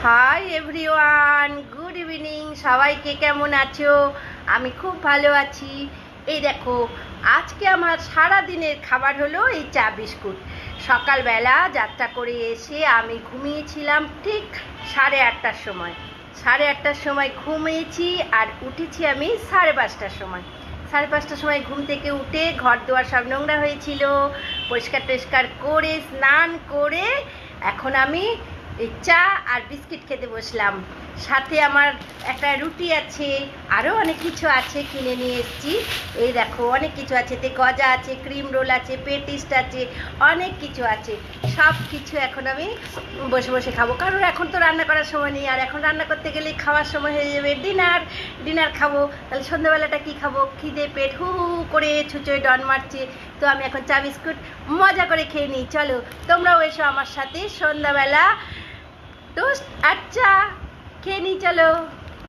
Hi everyone, good evening. সবাইকে কেমন আছো? আমি খুব ভালো আছি। এই দেখো, আজকে আমার সারা দিনের খাবার হলো এই চা বিস্কুট। সকালবেলা যাত্রা করে এসে আমি ঘুমিয়েছিলাম ঠিক 8:30টার সময়। 8:30টার সময় ঘুমিয়েছি আর উঠেছি আমি 5:30টার সময়। 5:30টার সময় ঘুম থেকে উঠে ঘর দুয়ার সব নোংরা হয়েছিল, পরিষ্কার টরিষ্কার করে স্নান করে এখন আমি এই চা আর বিস্কিট খেতে বসলাম। সাথে আমার একটা রুটি আছে, আরও অনেক কিছু আছে, কিনে নিয়ে এসেছি। এই দেখো অনেক কিছু আছে, তে গজা আছে, ক্রিম রোল আছে, পেটিস্ট আছে, অনেক কিছু আছে। সব কিছু এখন আমি বসে বসে খাবো, কারণ এখন তো রান্না করার সময় নেই। আর এখন রান্না করতে গেলে খাওয়ার সময় হয়ে যাবে ডিনার খাবো। তাহলে সন্ধ্যাবেলাটা কি খাবো? খিদে পেট হু হু করে ছুঁচোয় ডন মারছে। তো আমি এখন চা বিস্কুট মজা করে খেয়ে নিই। চলো তোমরাও এসো আমার সাথে, সন্ধ্যাবেলা টোস্ট আর চা খেয়ে নিই, চলো।